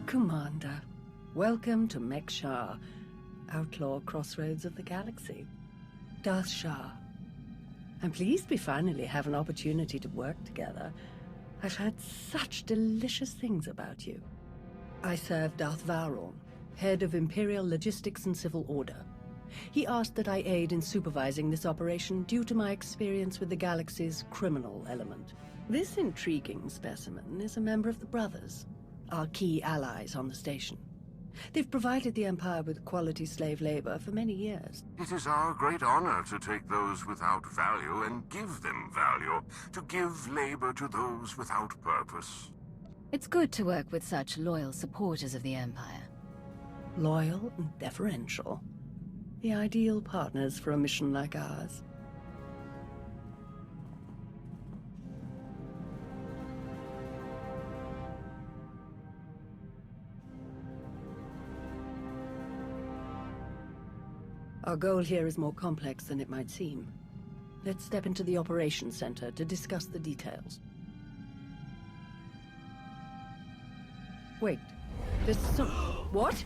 Commander, welcome to Mek-Sha, outlaw crossroads of the galaxy. Darth Shaar. I'm pleased we finally have an opportunity to work together. I've heard such delicious things about you. I serve Darth Vowrawn, head of Imperial Logistics and Civil Order. He asked that I aid in supervising this operation due to my experience with the galaxy's criminal element. This intriguing specimen is a member of the Brothers, our key allies on the station. They've provided the Empire with quality slave labor for many years. It is our great honor to take those without value and give them value, to give labor to those without purpose. It's good to work with such loyal supporters of the Empire. Loyal and deferential. The ideal partners for a mission like ours. Our goal here is more complex than it might seem. Let's step into the operations center to discuss the details. Wait, there's some... What?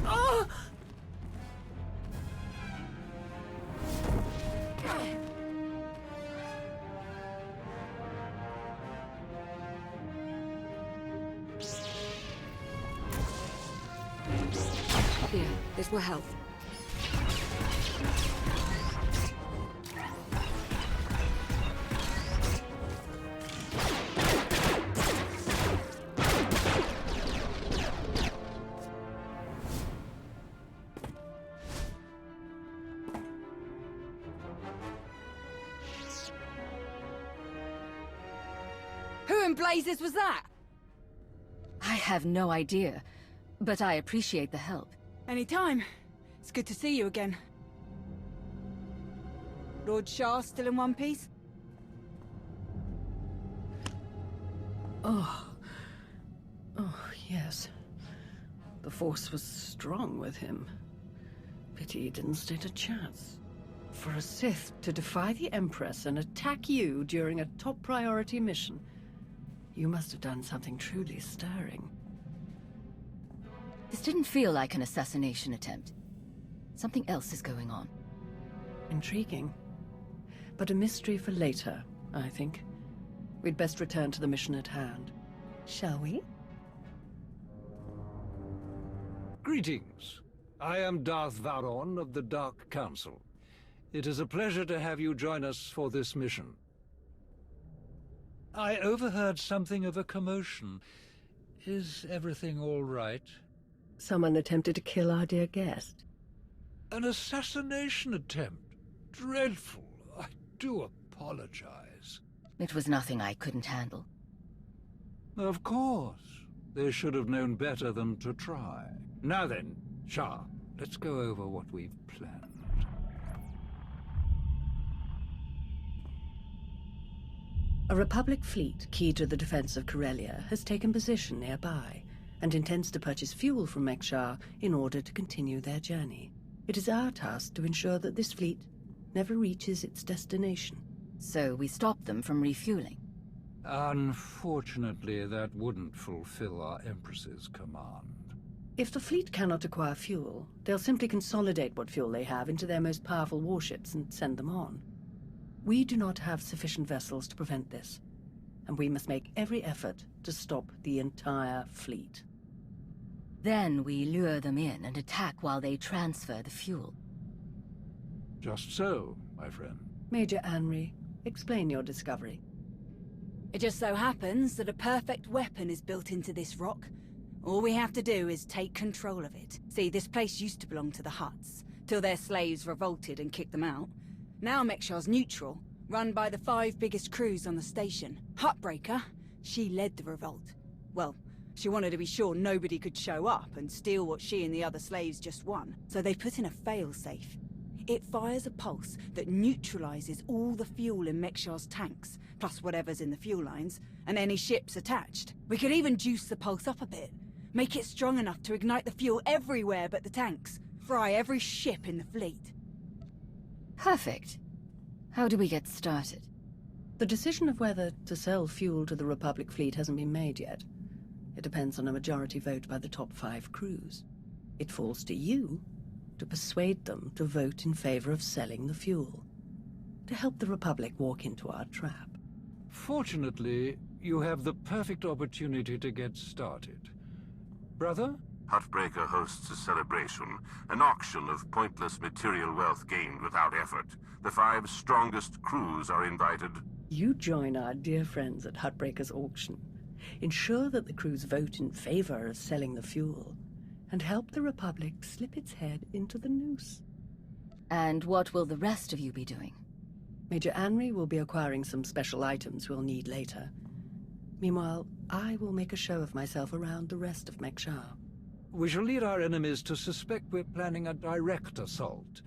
Oh! Here, this will help. Who in blazes was that? I have no idea, but I appreciate the help. Anytime. It's good to see you again. Lord Shaar still in one piece? Oh, yes. The Force was strong with him. Pity he didn't stand a chance. For a Sith to defy the Empress and attack you during a top priority mission, you must have done something truly stirring. This didn't feel like an assassination attempt. Something else is going on. Intriguing. But a mystery for later, I think. We'd best return to the mission at hand. Shall we? Greetings. I am Darth Vowrawn of the Dark Council. It is a pleasure to have you join us for this mission. I overheard something of a commotion. Is everything all right? Someone attempted to kill our dear guest. An assassination attempt? Dreadful. I do apologize. It was nothing I couldn't handle. Of course. They should have known better than to try. Now then, Shaar, let's go over what we've planned. A Republic fleet key to the defense of Corellia has taken position nearby and intends to purchase fuel from Mek-Sha in order to continue their journey. It is our task to ensure that this fleet never reaches its destination. So we stop them from refueling. Unfortunately, that wouldn't fulfill our Empress's command. If the fleet cannot acquire fuel, they'll simply consolidate what fuel they have into their most powerful warships and send them on. We do not have sufficient vessels to prevent this, and we must make every effort to stop the entire fleet. Then we lure them in and attack while they transfer the fuel. Just so, my friend. Major Anri, explain your discovery. It just so happens that a perfect weapon is built into this rock. All we have to do is take control of it. See, this place used to belong to the Hutts, till their slaves revolted and kicked them out. Now Mek-Sha's neutral, run by the 5 biggest crews on the station. Huttbreaker, she led the revolt. Well, she wanted to be sure nobody could show up and steal what she and the other slaves just won. So they put in a fail-safe. It fires a pulse that neutralizes all the fuel in Mek-Sha's tanks, plus whatever's in the fuel lines, and any ships attached. We could even juice the pulse up a bit. Make it strong enough to ignite the fuel everywhere but the tanks. Fry every ship in the fleet. Perfect. How do we get started? The decision of whether to sell fuel to the Republic fleet hasn't been made yet. It depends on a majority vote by the top 5 crews. It falls to you to persuade them to vote in favor of selling the fuel, to help the Republic walk into our trap. Fortunately, you have the perfect opportunity to get started. Brother? Huttbreaker hosts a celebration, an auction of pointless material wealth gained without effort. The 5 strongest crews are invited. You join our dear friends at Huttbreaker's auction. Ensure that the crews vote in favor of selling the fuel, and help the Republic slip its head into the noose. And what will the rest of you be doing? Major Anri will be acquiring some special items we'll need later. Meanwhile, I will make a show of myself around the rest of Mek-Sha. We shall lead our enemies to suspect we're planning a direct assault,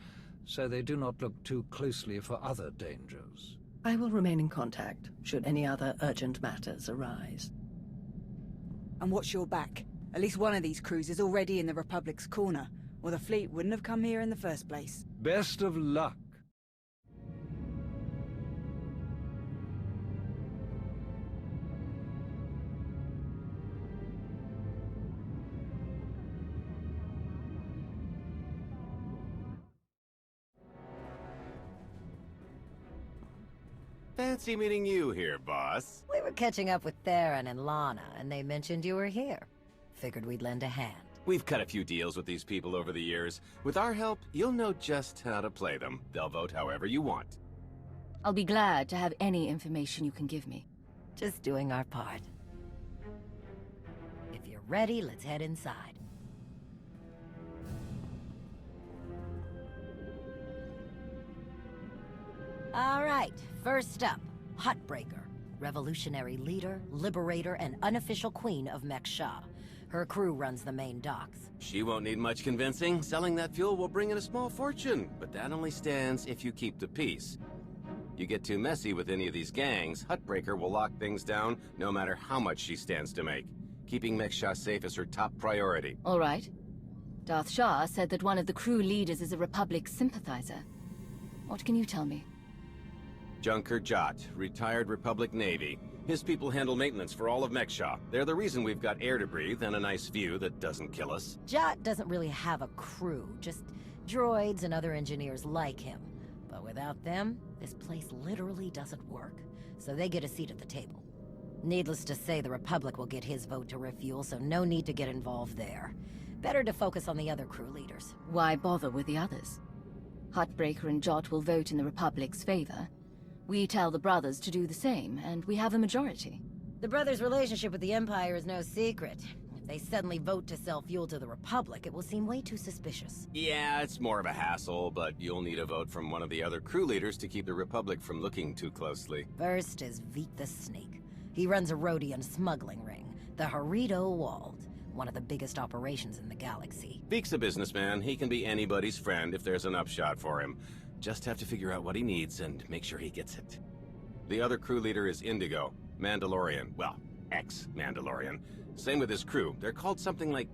so they do not look too closely for other dangers. I will remain in contact, should any other urgent matters arise. And watch your back. At least one of these crews is already in the Republic's corner, or the fleet wouldn't have come here in the first place. Best of luck. Fancy meeting you here, boss. We were catching up with Theron and Lana, and they mentioned you were here. Figured we'd lend a hand. We've cut a few deals with these people over the years. With our help, you'll know just how to play them. They'll vote however you want. I'll be glad to have any information you can give me. Just doing our part. If you're ready, let's head inside. All right, first up, Huttbreaker. Revolutionary leader, liberator, and unofficial queen of Mek-Sha. Her crew runs the main docks. She won't need much convincing. Selling that fuel will bring in a small fortune, but that only stands if you keep the peace. You get too messy with any of these gangs, Huttbreaker will lock things down no matter how much she stands to make. Keeping Mek-Sha safe is her top priority. All right. Darth Shaar said that one of the crew leaders is a Republic sympathizer. What can you tell me? Junker Jot, retired Republic Navy. His people handle maintenance for all of Mek-Sha. They're the reason we've got air to breathe and a nice view that doesn't kill us. Jot doesn't really have a crew, just droids and other engineers like him. But without them, this place literally doesn't work. So they get a seat at the table. Needless to say, the Republic will get his vote to refuel, so no need to get involved there. Better to focus on the other crew leaders. Why bother with the others? Huttbreaker and Jot will vote in the Republic's favor. We tell the brothers to do the same, and we have a majority. The brothers' relationship with the Empire is no secret. If they suddenly vote to sell fuel to the Republic, it will seem way too suspicious. Yeah, it's more of a hassle, but you'll need a vote from one of the other crew leaders to keep the Republic from looking too closely. First is Veek the Snake. He runs a Rhodian smuggling ring, the Harrido Walled, one of the biggest operations in the galaxy. Veek's a businessman. He can be anybody's friend if there's an upshot for him. Just have to figure out what he needs and make sure he gets it. The other crew leader is Indigo, Mandalorian. Well, ex-Mandalorian. Same with his crew. They're called something like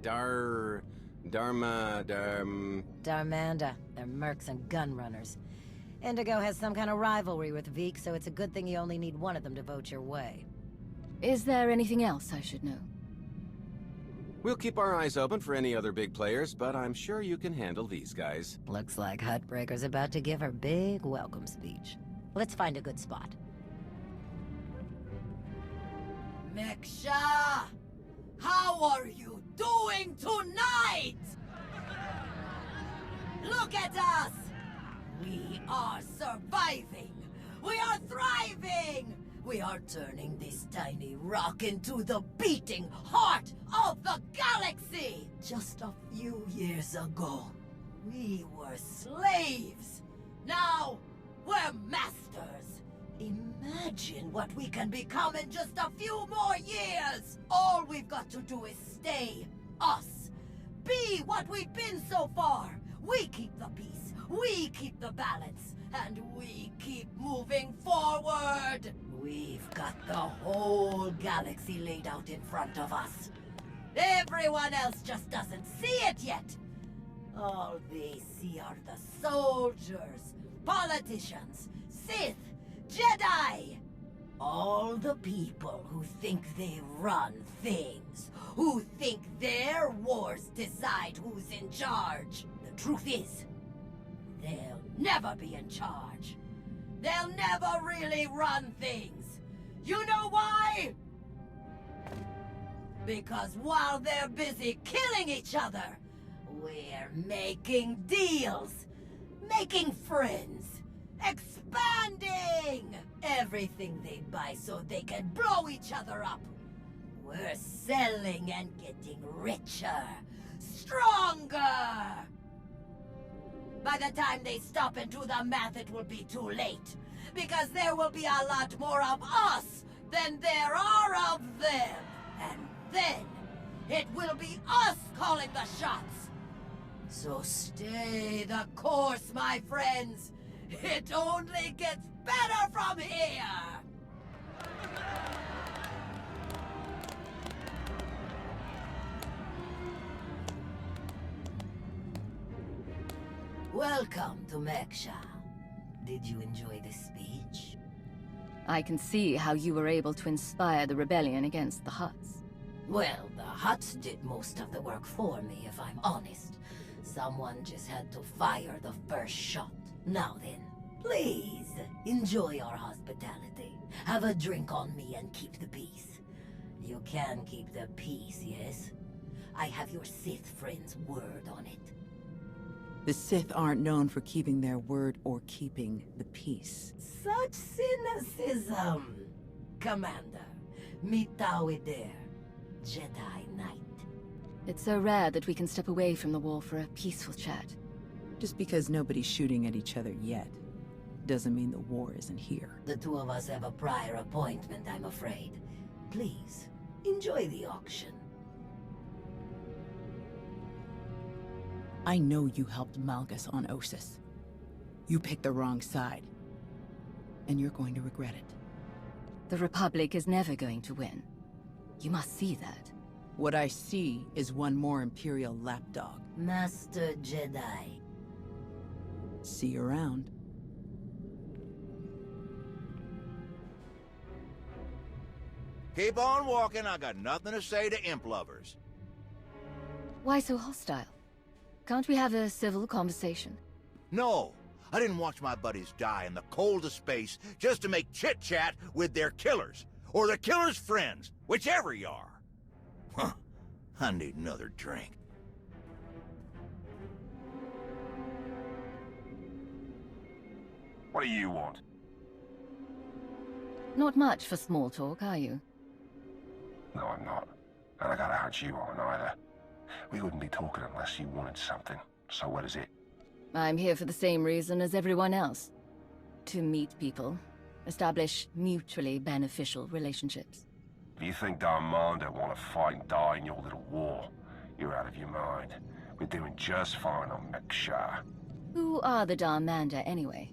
Darmanda. They're mercs and gun runners. Indigo has some kind of rivalry with Veek, so it's a good thing you only need one of them to vote your way. Is there anything else I should know? We'll keep our eyes open for any other big players, but I'm sure you can handle these guys. Looks like Huttbreaker's about to give her big welcome speech. Let's find a good spot. Mek-Sha! How are you doing tonight? Look at us! We are surviving! We are thriving! We are turning this tiny rock into the beating heart of the galaxy! Just a few years ago, we were slaves. Now, we're masters. Imagine what we can become in just a few more years! All we've got to do is stay us. Be what we've been so far. We keep the peace, we keep the balance, and we keep moving forward! We've got the whole galaxy laid out in front of us. Everyone else just doesn't see it yet. All they see are the soldiers, politicians, Sith, Jedi. All the people who think they run things, who think their wars decide who's in charge. The truth is, they'll never be in charge. They'll never really run things. You know why? Because while they're busy killing each other, we're making deals, making friends, expanding everything they buy so they can blow each other up. We're selling and getting richer, stronger. By the time they stop and do the math, it will be too late. Because there will be a lot more of us than there are of them. And then, it will be us calling the shots. So stay the course, my friends. It only gets better from here. Welcome to Mek-Sha. Did you enjoy this speech? I can see how you were able to inspire the rebellion against the Hutts. Well, the Hutts did most of the work for me, if I'm honest. Someone just had to fire the first shot. Now then, please, enjoy our hospitality. Have a drink on me and keep the peace. You can keep the peace, yes? I have your Sith friend's word on it. The Sith aren't known for keeping their word or keeping the peace. Such cynicism! Commander, meet Tawidere, Jedi Knight. It's so rare that we can step away from the war for a peaceful chat. Just because nobody's shooting at each other yet, doesn't mean the war isn't here. The two of us have a prior appointment, I'm afraid. Please, enjoy the auction. I know you helped Malgus on Ossus. You picked the wrong side. And you're going to regret it. The Republic is never going to win. You must see that. What I see is one more Imperial lapdog. Master Jedi. See you around. Keep on walking, I got nothing to say to imp lovers. Why so hostile? Can't we have a civil conversation? No, I didn't watch my buddies die in the cold of space just to make chit-chat with their killers, or their killers' friends, whichever you are. Huh, I need another drink. What do you want? Not much for small talk, are you? No, I'm not. And I gotta hunch you aren't either. We wouldn't be talking unless you wanted something. So what is it? I'm here for the same reason as everyone else. To meet people. Establish mutually beneficial relationships. If you think Darmanda want to fight and die in your little war, you're out of your mind. We're doing just fine on Mek-Sha. Who are the Darmanda, anyway?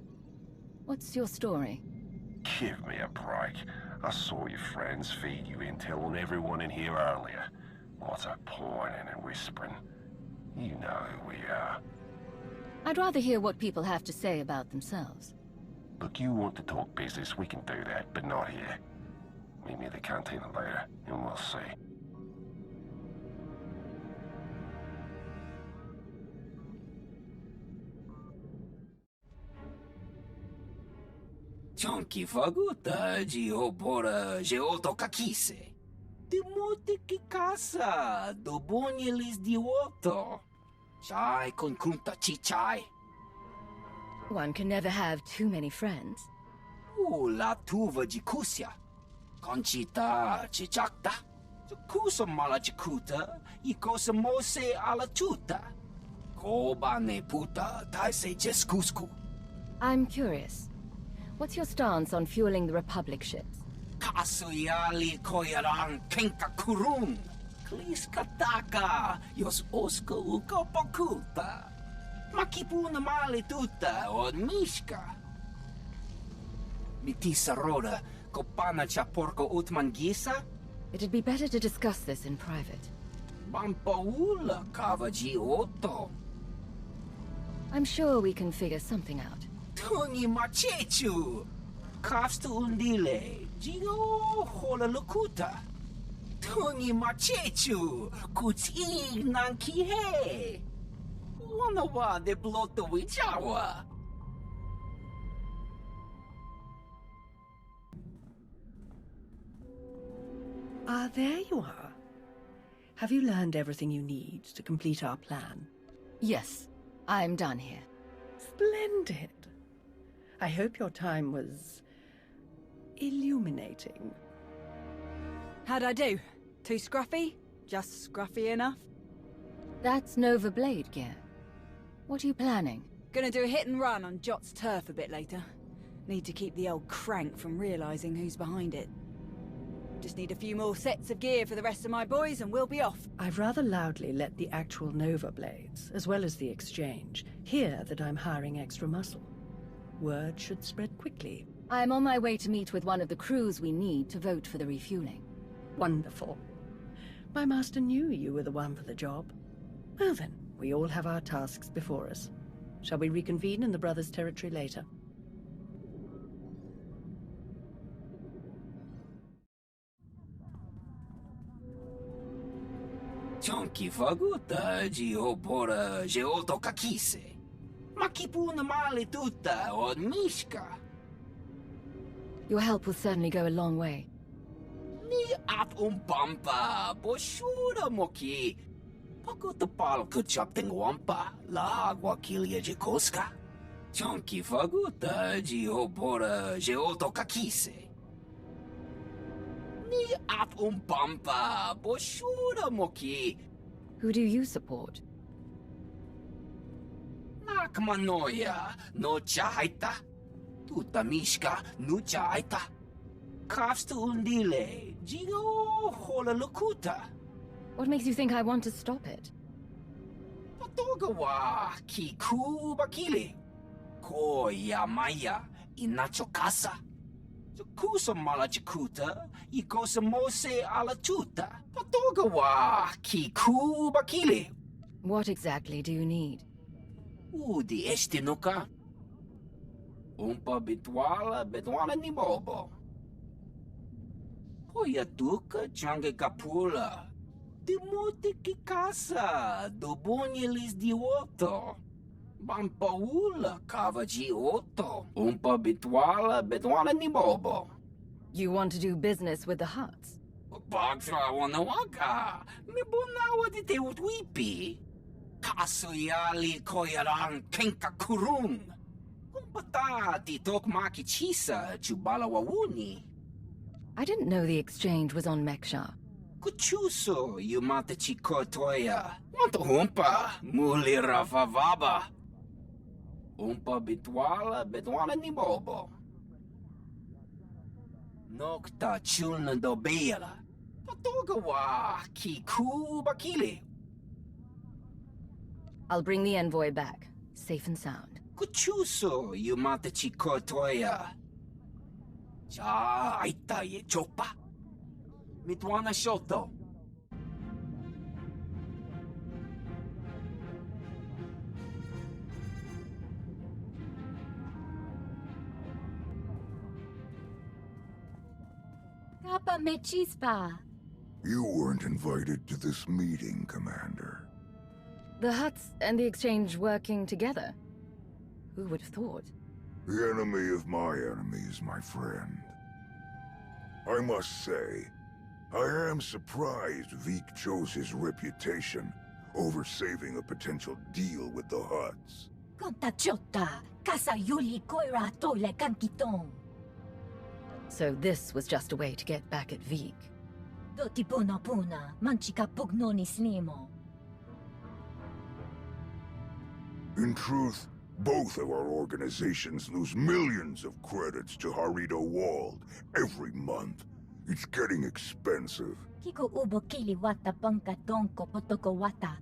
What's your story? Give me a break. I saw your friends feed you intel on everyone in here earlier. What's a pointing and whispering? You know who we are. I'd rather hear what people have to say about themselves. Look, you want to talk business, we can do that, but not here. Meet me at the cantina later, and we'll see. Chonki faguta geopora geotokakise. Demote que casa, do bonyelis dioto. Chai con kunta chichai. One can never have too many friends. La tuva jikusia. Conchita chichakta. Kusa mala jikuta, ikosa mose ala tuta. Kobane puta, taise jeskusku. I'm curious. What's your stance on fueling the Republic ships? Kasuyali koyaran kenka kurun. Kliskataka, yos oska ukopokuta. Makipuna mali tuta o mishka. Mitisa roda, kopana chaporko utmangisa? It'd be better to discuss this in private. Bampaula kavaji oto. I'm sure we can figure something out. Tuni machechu. Kafstu undile, Gio hola lukuta. Tungi machechu. Kuting nanki he. Wanawa de bloto wijawa. Ah, there you are. Have you learned everything you need to complete our plan? Yes, I'm done here. Splendid. I hope your time was illuminating. How'd I do? Too scruffy? Just scruffy enough? That's Nova Blade gear. What are you planning? Gonna do a hit and run on Jot's turf a bit later. Need to keep the old crank from realizing who's behind it. Just need a few more sets of gear for the rest of my boys and we'll be off. I've rather loudly let the actual Nova Blades, as well as the Exchange, hear that I'm hiring extra muscle. Word should spread quickly. I'm on my way to meet with one of the crews we need to vote for the refueling. Wonderful. My master knew you were the one for the job. Well then, we all have our tasks before us. Shall we reconvene in the Brothers' territory later? Chonki faguta giopora geoto kakise. Makipuna male tuta od mishka. Your help will certainly go a long way. Ni at umpampa boshura moki. Pagutapal kuchapting wampa la wakilia jikoska. Chonki faguta giopora geoto kakise. Ni at umpampa boshura moki. Who do you support? Nakmanoya no chaita. Tuta mishka no chaita. Kafstu undile. Gio hola lukuta. What makes you think I want to stop it? Patogawa kiku bakili. Ko yamaya inacho casa. Kusa malachikuta, ikosa mose alachuta. Patogawa kiku bakili. What exactly do you need? Udi estinuka. Umpa bitwala ni bobo. Poyatuka change kapula. Demote ki casa, dobonyelis dioto. Bampaula kavaji oto. Umpa bitwala ni bobo. You want to do business with the Hutts? Bagtra wanawaga. Mibunawa di te utwipi. Kasoyali koyaran kenka kurung. Kumpata di tok makichisa chubala wawuni. I didn't know the exchange was on Mek-Sha. Kuchuso yumata chikotoya. Wanto humpa muli rafavaba. Umpa bitwala ni bobo. Nokta chulna dobela. Patogawa kiku bakili. I'll bring the envoy back, safe and sound. Kuchuso yumata chikotoya. Cha aita ye chopa. Mitwana shoto. Kappa me chispa. You weren't invited to this meeting, Commander. The Hutts and the exchange working together? Who would have thought? The enemy of my enemy is my friend. I must say, I am surprised Vik chose his reputation over saving a potential deal with the Hutts. Contachota, casa yuli koira tole kankiton. So this was just a way to get back at Vik. Doti puna manchika pugnoni slimo. In truth, both of our organizations lose millions of credits to Harrido Wald every month. It's getting expensive. Kiko ubo kili wata panka tonko potoko wata.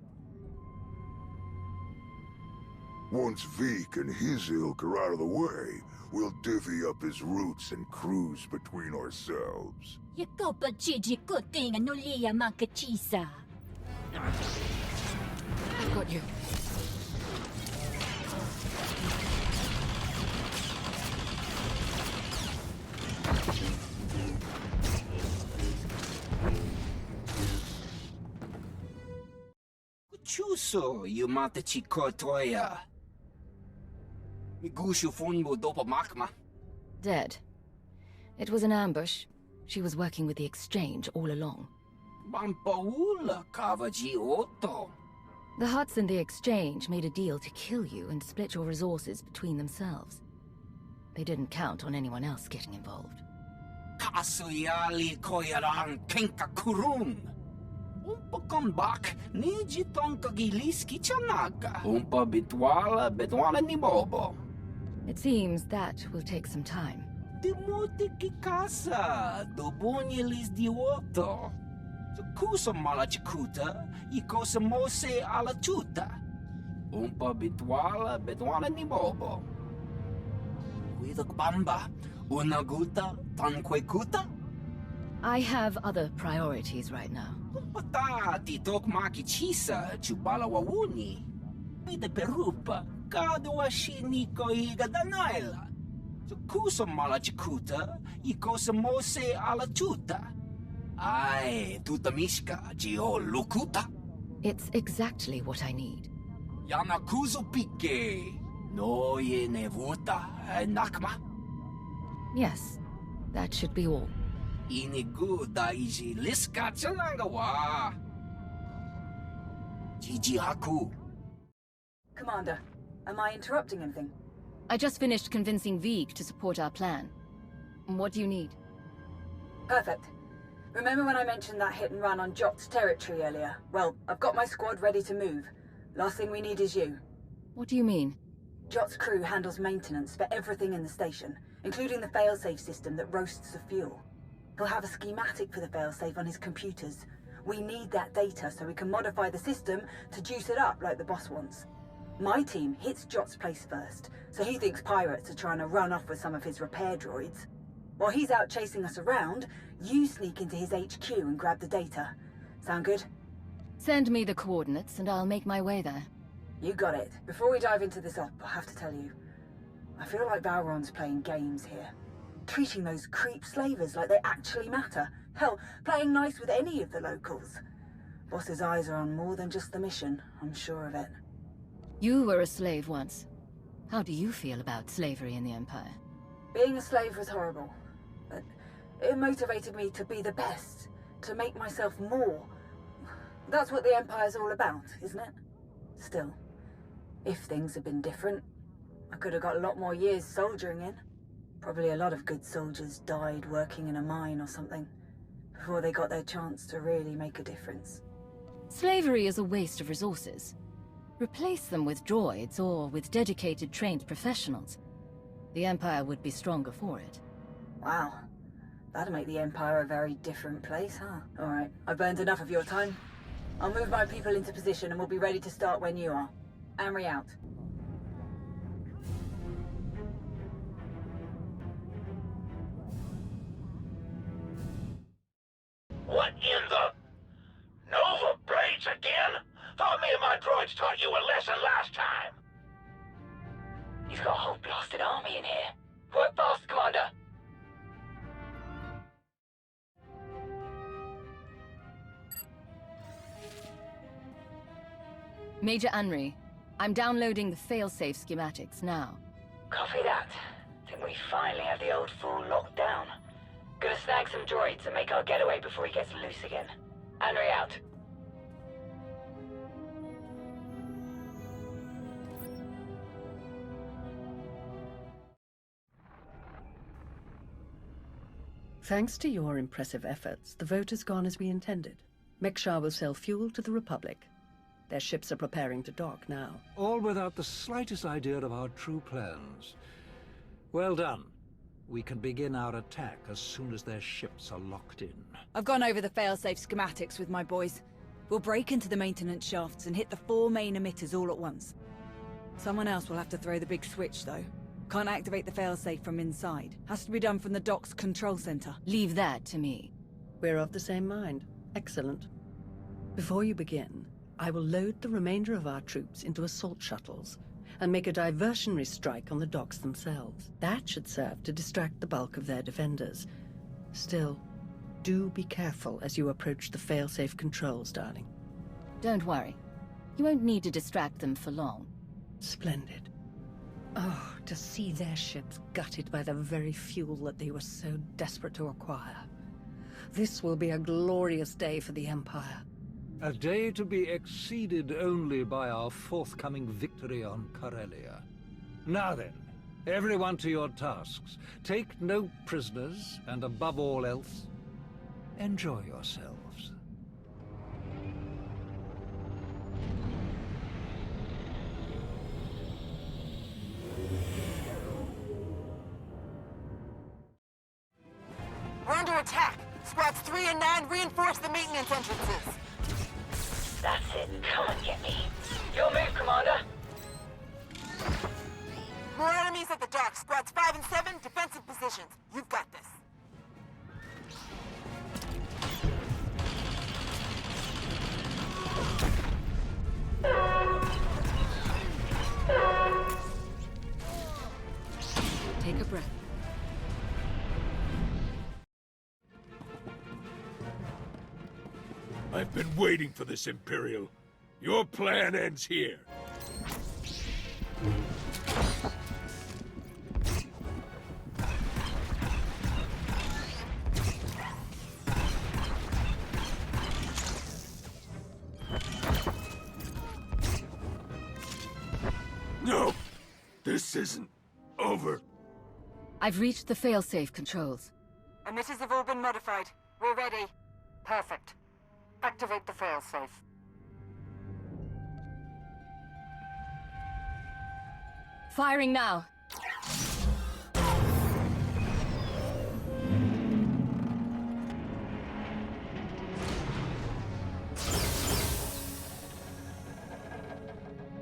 Once Vik and his ilk are out of the way, we'll divvy up his routes and cruise between ourselves. Yakopa chiji kuting anulia makachisa. I've got you. Chuso, you mata chikotoya. Migushu funbo dopa makma. Dead. It was an ambush. She was working with the Exchange all along. Bampaula kavaji oto. The Hutts and the Exchange made a deal to kill you and split your resources between themselves. They didn't count on anyone else getting involved. Kasuyali koyaran kenka kurun. Umpa kombak, niji tonka giliski chanaga. Umpa bitwala ni bobo. It seems that will take some time. Demote ki casa, dobonyelis dioto. Kusa malachikuta, ikosa mose alachuta. Umpa bitwala ni bobo. Widok bamba, unaguta, tanquekuta. I have other priorities right now. Umpata, titok makichisa, chubala wawuni. Pide perupa, kadwa shiniko igadanaila. Kusa malachikuta, ikosa mose alachuta. Ay, tutamishka, jio lukuta. It's exactly what I need. Yanakuzo pike. No ye nevuta, nakma. Yes, that should be all. Inigu daiji liska chanagawa. Jiji haku. Commander, am I interrupting anything? I just finished convincing Vig to support our plan. What do you need? Perfect. Remember when I mentioned that hit and run on Jot's territory earlier? Well, I've got my squad ready to move. Last thing we need is you. What do you mean? Jot's crew handles maintenance for everything in the station, including the failsafe system that roasts the fuel. He'll have a schematic for the failsafe on his computers. We need that data so we can modify the system to juice it up like the boss wants. My team hits Jot's place first, so he thinks pirates are trying to run off with some of his repair droids. While he's out chasing us around, you sneak into his HQ and grab the data. Sound good? Send me the coordinates and I'll make my way there. You got it. Before we dive into this op, I have to tell you, I feel like Vowrawn's playing games here. Treating those creep slavers like they actually matter. Hell, playing nice with any of the locals. Boss's eyes are on more than just the mission, I'm sure of it. You were a slave once. How do you feel about slavery in the Empire? Being a slave was horrible, but it motivated me to be the best, to make myself more. That's what the Empire's all about, isn't it? Still, if things had been different, I could have got a lot more years soldiering in. Probably a lot of good soldiers died working in a mine or something, before they got their chance to really make a difference. Slavery is a waste of resources. Replace them with droids or with dedicated trained professionals. The Empire would be stronger for it. Wow. That'd make the Empire a very different place, huh? Alright, I've burned enough of your time. I'll move my people into position and we'll be ready to start when you are. Amri out. What in the... Nova Blades again? Thought me and my droids taught you a lesson last time. You've got a whole blasted army in here. Work fast, Commander. Major Anri, I'm downloading the failsafe schematics now. Copy that. Think we finally have the old fool locked down. Gonna snag some droids and make our getaway before he gets loose again. Anri out. Thanks to your impressive efforts, the vote has gone as we intended. Mek-Sha will sell fuel to the Republic. Their ships are preparing to dock now. All without the slightest idea of our true plans. Well done. We can begin our attack as soon as their ships are locked in. I've gone over the failsafe schematics with my boys. We'll break into the maintenance shafts and hit the 4 main emitters all at once. Someone else will have to throw the big switch, though. Can't activate the failsafe from inside. Has to be done from the dock's control center. Leave that to me. We're of the same mind. Excellent. Before you begin, I will load the remainder of our troops into assault shuttles and make a diversionary strike on the docks themselves. That should serve to distract the bulk of their defenders. Still, do be careful as you approach the failsafe controls, darling. Don't worry. You won't need to distract them for long. Splendid. Oh, to see their ships gutted by the very fuel that they were so desperate to acquire. This will be a glorious day for the Empire. A day to be exceeded only by our forthcoming victory on Corellia. Now then, everyone to your tasks. Take no prisoners, and above all else, enjoy yourselves. We're under attack! Squads 3 and 9 reinforce the maintenance entrances! That's it. Come and get me. Your move, Commander. More enemies at the dock. Squads 5 and 7, defensive positions. You've got this. Take a breath. I've been waiting for this, Imperial. Your plan ends here. No! This isn't over. I've reached the failsafe controls. Emitters have all been modified. We're ready. Perfect. Activate the failsafe. Firing now.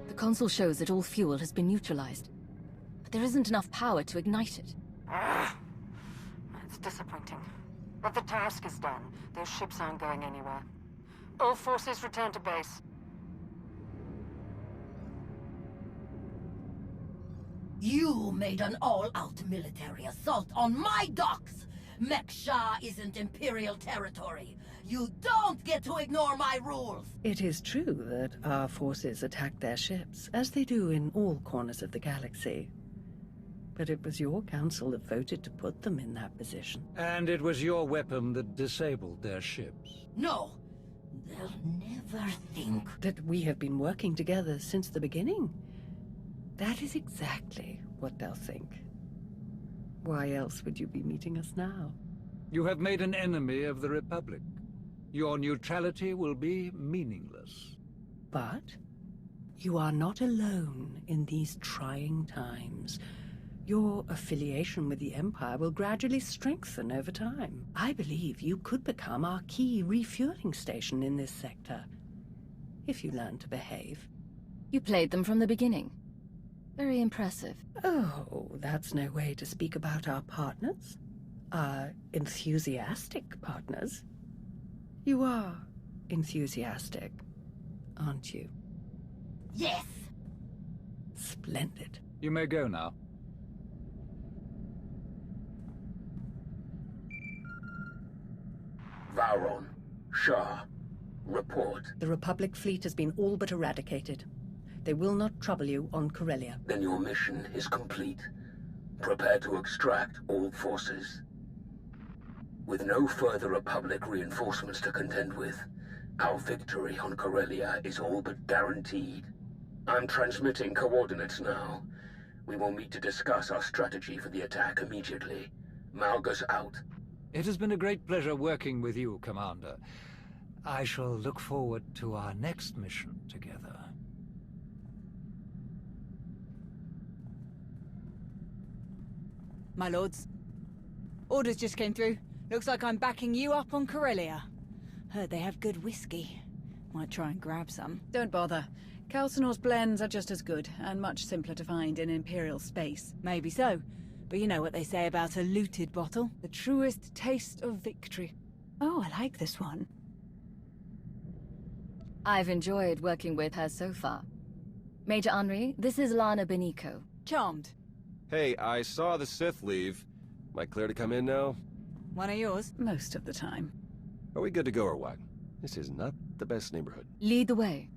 The console shows that all fuel has been neutralized, but there isn't enough power to ignite it. It's disappointing. But the task is done. Those ships aren't going anywhere. All forces return to base. You made an all-out military assault on my docks! Mek-Sha isn't Imperial territory. You don't get to ignore my rules! It is true that our forces attacked their ships, as they do in all corners of the galaxy. But it was your council that voted to put them in that position. And it was your weapon that disabled their ships. No! They'll never think that we have been working together since the beginning. That is exactly what they'll think. Why else would you be meeting us now? You have made an enemy of the Republic. Your neutrality will be meaningless. But you are not alone in these trying times. Your affiliation with the Empire will gradually strengthen over time. I believe you could become our key refueling station in this sector, if you learn to behave. You played them from the beginning. Very impressive. Oh, that's no way to speak about our partners. Our enthusiastic partners. You are enthusiastic, aren't you? Yes! Splendid. You may go now. Vowrawn, Shaar, report. The Republic fleet has been all but eradicated. They will not trouble you on Corellia. Then your mission is complete. Prepare to extract all forces. With no further Republic reinforcements to contend with, our victory on Corellia is all but guaranteed. I'm transmitting coordinates now. We will meet to discuss our strategy for the attack immediately. Malgus out. It has been a great pleasure working with you, Commander. I shall look forward to our next mission together. My lords, orders just came through. Looks like I'm backing you up on Corellia. Heard they have good whiskey. Might try and grab some. Don't bother. Calcinor's blends are just as good, and much simpler to find in Imperial space. Maybe so, but you know what they say about a looted bottle? The truest taste of victory. Oh, I like this one. I've enjoyed working with her so far. Major Henri, this is Lana Benico. Charmed. Hey, I saw the Sith leave. Am I clear to come in now? One of yours? Most of the time. Are we good to go or what? This is not the best neighborhood. Lead the way.